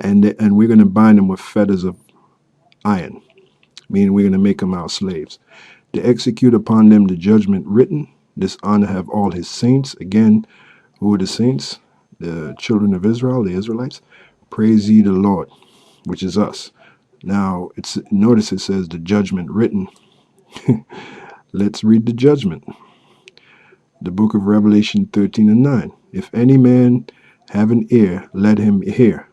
and we're going to bind them with fetters of iron, meaning we're going to make them our slaves. To execute upon them the judgment written, this honor have all his saints. Again, who are the saints? The children of Israel, the Israelites. Praise ye the Lord, which is us. Now, notice it says the judgment written. Let's read the judgment. The book of Revelation 13 and 9. If any man have an ear, let him hear.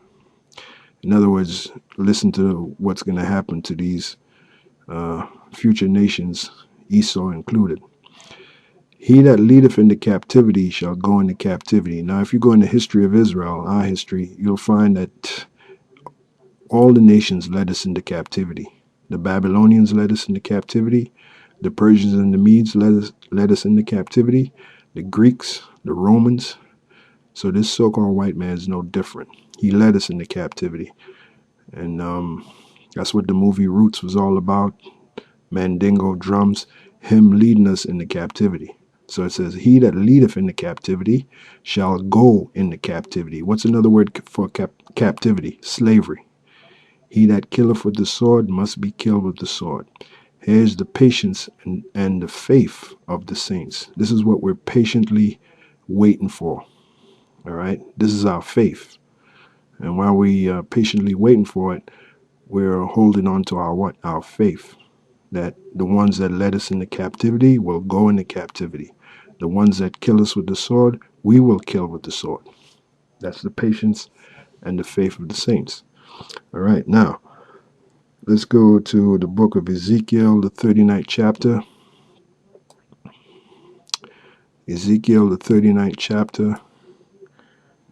In other words, listen to what's going to happen to these future nations, Esau included. He that leadeth into captivity shall go into captivity. Now, if you go in the history of Israel, our history, you'll find that all the nations led us into captivity. The Babylonians led us into captivity. The Persians and the Medes led us into captivity. The Greeks, the Romans. So this so-called white man is no different. He led us into captivity. And that's what the movie Roots was all about. Mandingo drums, him leading us into captivity. So it says, he that leadeth into captivity shall go into captivity. What's another word for captivity? Slavery. He that killeth with the sword must be killed with the sword. Here's the patience and the faith of the saints. This is what we're patiently waiting for. All right? This is our faith. And while we are patiently waiting for it, we're holding on to our what? Our faith. That the ones that led us into captivity will go into captivity. The ones that kill us with the sword, we will kill with the sword. That's the patience and the faith of the saints. All right, now, let's go to the book of Ezekiel, the 39th chapter. Ezekiel, the 39th chapter,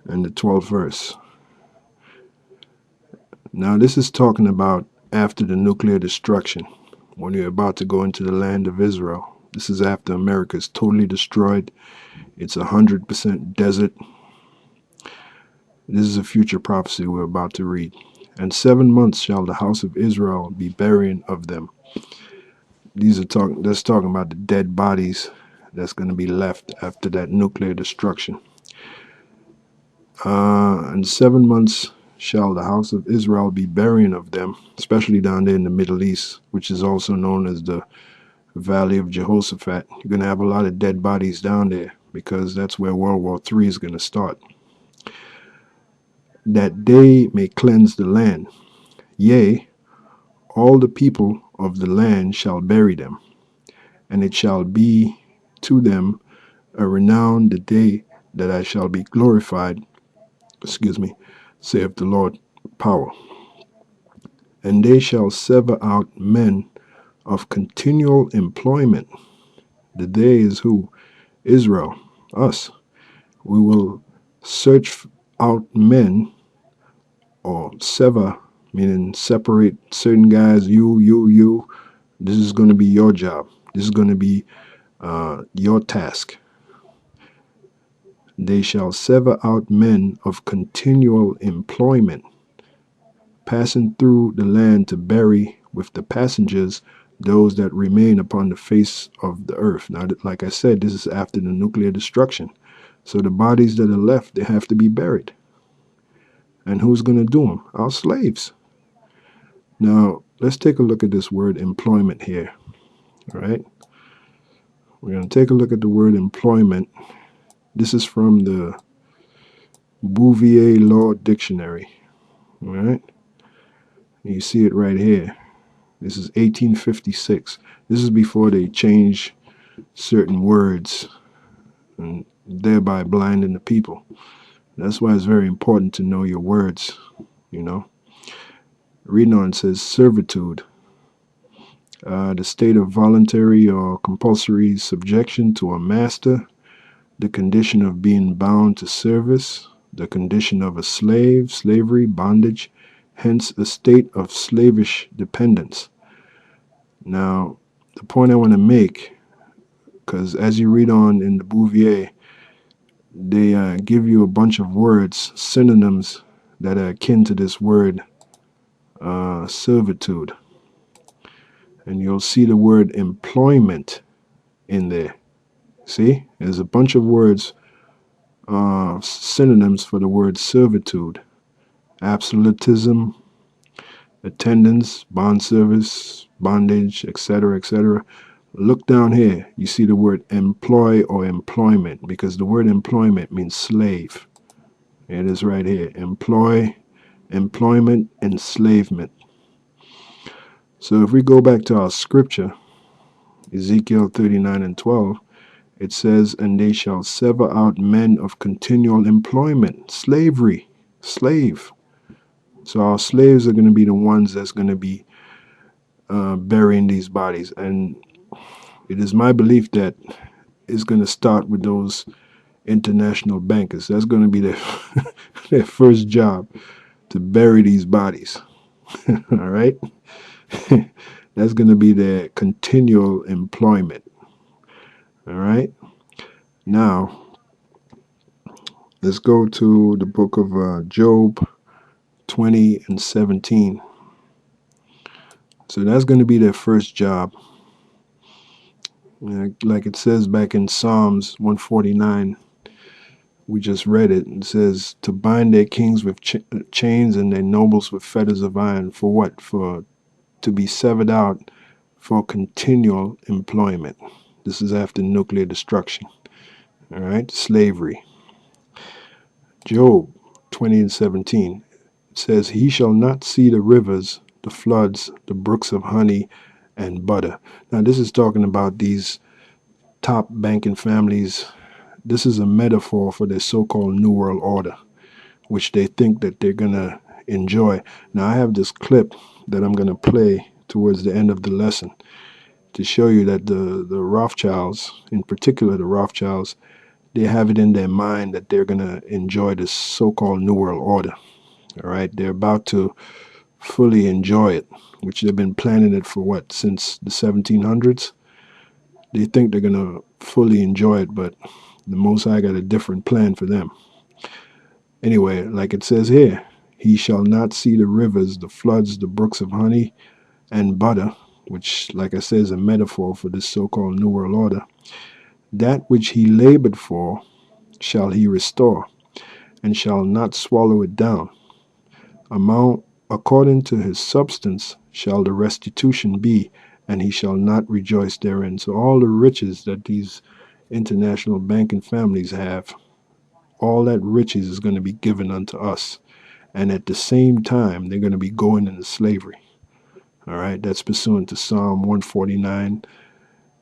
and the 12th verse. Now, this is talking about after the nuclear destruction, when you're about to go into the land of Israel. This is after America is totally destroyed. It's 100% desert. This is a future prophecy we're about to read. And 7 months shall the house of Israel be burying of them. That's talking about the dead bodies that's going to be left after that nuclear destruction. And 7 months shall the house of Israel be burying of them, especially down there in the Middle East, which is also known as the Valley of Jehoshaphat. You're going to have a lot of dead bodies down there because that's where World War III is going to start. That they may cleanse the land. Yea, all the people of the land shall bury them, and it shall be to them a renown the day that I shall be glorified, saith the Lord power. And they shall sever out men of continual employment. The day is who? Israel, us. We will search out men, or sever, meaning separate certain guys, you. This is going to be your job. This is going to be your task. They shall sever out men of continual employment, passing through the land to bury with the passengers those that remain upon the face of the earth. Now, like I said, this is after the nuclear destruction. So the bodies that are left, they have to be buried. And who's going to do them? Our slaves. Now, let's take a look at this word employment here. All right. We're going to take a look at the word employment. This is from the Bouvier Law Dictionary. All right. You see it right here. This is 1856. This is before they changed certain words and thereby blinding the people. That's why it's very important to know your words, you know. Reading on, it says servitude. The state of voluntary or compulsory subjection to a master, the condition of being bound to service, the condition of a slave, slavery, bondage, hence a state of slavish dependence. Now, the point I want to make, because as you read on in the Bouvier, they give you a bunch of words, synonyms that are akin to this word servitude. And you'll see the word employment in there. See, there's a bunch of words synonyms for the word servitude: absolutism, attendance, bond service, bondage, etc., etc. Look down here. You see the word employ or employment, because the word employment means slave. It is right here. Employ, employment, enslavement. So if we go back to our scripture, Ezekiel 39 and 12, it says, "And they shall sever out men of continual employment," slavery, slave. So our slaves are going to be the ones that's going to be burying these bodies. And it is my belief that it's going to start with those international bankers. That's going to be their, their first job, to bury these bodies. All right? That's going to be their continual employment. All right? Now, let's go to the book of Job 20 and 17. So that's going to be their first job. Like it says back in Psalms 149, we just read it. It says, to bind their kings with chains and their nobles with fetters of iron. For what? For to be severed out for continual employment. This is after nuclear destruction. All right, slavery. Job 20 and 17. It says, he shall not see the rivers, the floods, the brooks of honey and butter. Now, this is talking about these top banking families. This is a metaphor for their so-called New World Order, which they think that they're going to enjoy. Now, I have this clip that I'm going to play towards the end of the lesson to show you that the Rothschilds, in particular the Rothschilds, they have it in their mind that they're going to enjoy this so-called New World Order. All right, they're about to fully enjoy it, which they've been planning it for what, since the 1700s? They think they're going to fully enjoy it, but the Most High got a different plan for them. Anyway, like it says here, he shall not see the rivers, the floods, the brooks of honey and butter, which, like I said, is a metaphor for this so-called New World Order. That which he labored for shall he restore, and shall not swallow it down. Amount according to his substance shall the restitution be, and he shall not rejoice therein. So all the riches that these international banking families have, all that riches is going to be given unto us. And at the same time, they're going to be going into slavery. All right, that's pursuant to Psalm 149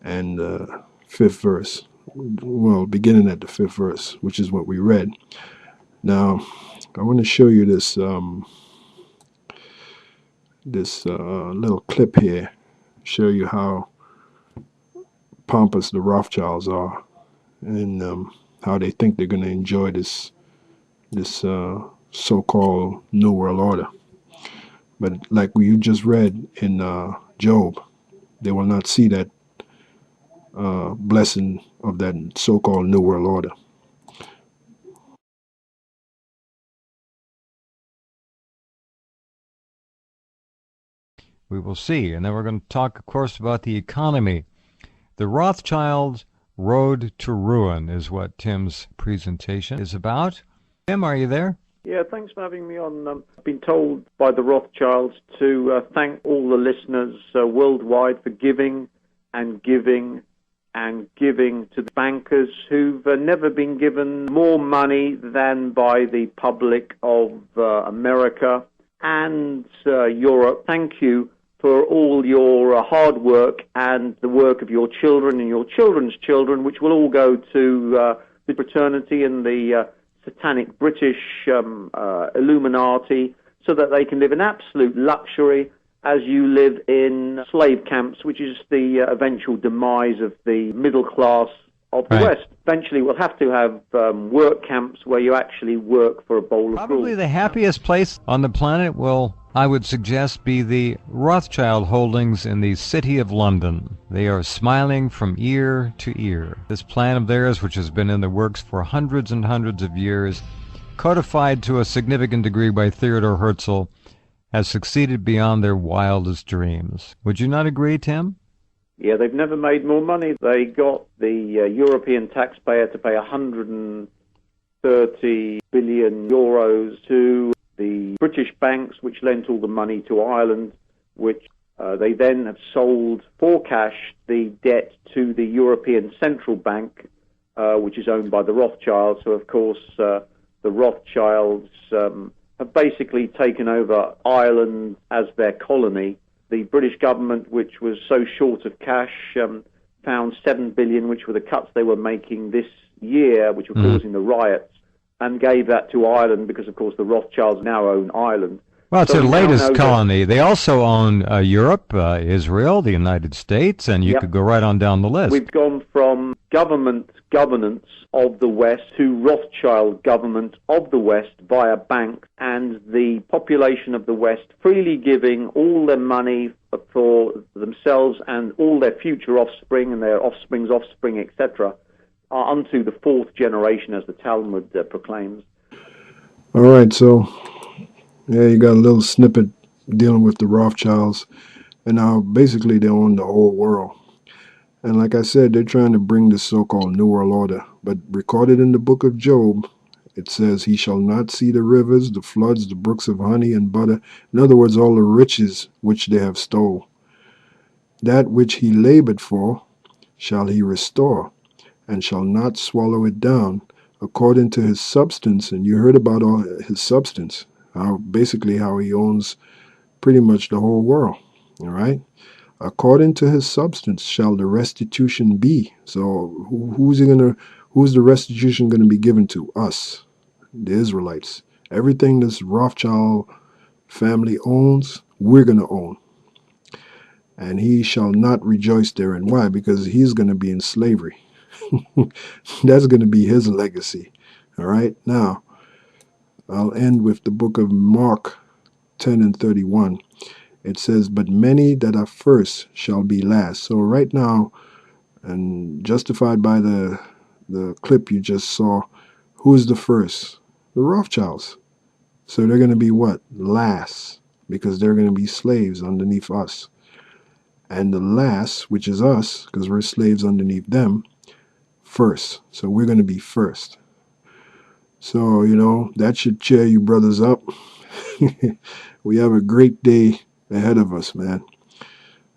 and 5th verse. Well, beginning at the 5th verse, which is what we read. Now, I want to show you this little clip here, show you how pompous the Rothschilds are, and how they think they're going to enjoy this so-called New World Order. But like you just read in Job, they will not see that blessing of that so-called New World Order. We will see. And then we're going to talk, of course, about the economy. The Rothschilds' Road to Ruin is what Tim's presentation is about. Tim, are you there? Yeah, thanks for having me on. I've been told by the Rothschilds to thank all the listeners worldwide for giving and giving and giving to the bankers who've never been given more money than by the public of America and Europe. Thank you for all your hard work and the work of your children and your children's children, which will all go to the fraternity and the satanic British Illuminati, so that they can live in absolute luxury as you live in slave camps, which is the eventual demise of the middle class of the West. Eventually we'll have to have work camps where you actually work for a bowl of gruel. Probably the happiest place on the planet will, I would suggest, be the Rothschild holdings in the city of London. They are smiling from ear to ear. This plan of theirs, which has been in the works for hundreds and hundreds of years, codified to a significant degree by Theodore Herzl, has succeeded beyond their wildest dreams. Would you not agree, Tim? Yeah, they've never made more money. They got the European taxpayer to pay $150 30 billion euros to the British banks, which lent all the money to Ireland, which they then have sold for cash the debt to the European Central Bank, which is owned by the Rothschilds. So, of course, the Rothschilds have basically taken over Ireland as their colony. The British government, which was so short of cash, found 7 billion, which were the cuts they were making this year, which were causing the riots, and gave that to Ireland because, of course, the Rothschilds now own Ireland. Well, it's So their we now know latest that- colony. They also own Europe, Israel, the United States, and you Yep. could go right on down the list. We've gone from government governance of the West to Rothschild government of the West via banks, and the population of the West freely giving all their money for themselves and all their future offspring and their offspring's offspring, etc., unto the fourth generation, as the Talmud proclaims. All right, so yeah, you got a little snippet dealing with the Rothschilds, and now basically they own the whole world. And like I said, they're trying to bring this so-called New World Order. But recorded in the book of Job, it says, he shall not see the rivers, the floods, the brooks of honey and butter. In other words, all the riches which they have stole. That which he labored for shall he restore, and shall not swallow it down, according to his substance. And you heard about all his substance, how he owns pretty much the whole world. All right? According to his substance shall the restitution be. So who's the restitution going to be given to? Us, the Israelites. Everything this Rothschild family owns, we're going to own. And he shall not rejoice therein. Why? Because he's going to be in slavery. That's going to be his legacy. All right? Now, I'll end with the book of Mark 10 and 31. It says, but many that are first shall be last. So right now, and justified by the clip you just saw, who's the first? The Rothschilds. So they're going to be what? Last, because they're going to be slaves underneath us. And the last, which is us, because we're slaves underneath them, first. So we're going to be first. So, that should cheer you brothers up. We have a great day ahead of us, man.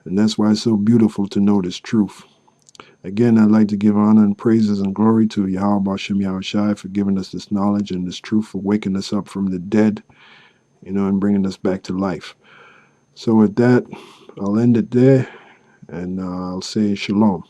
And that's why it's so beautiful to know this truth. Again, I'd like to give honor and praises and glory to Yahweh Bashem Yahushai for giving us this knowledge and this truth, for waking us up from the dead, and bringing us back to life. So with that, I'll end it there, and I'll say shalom.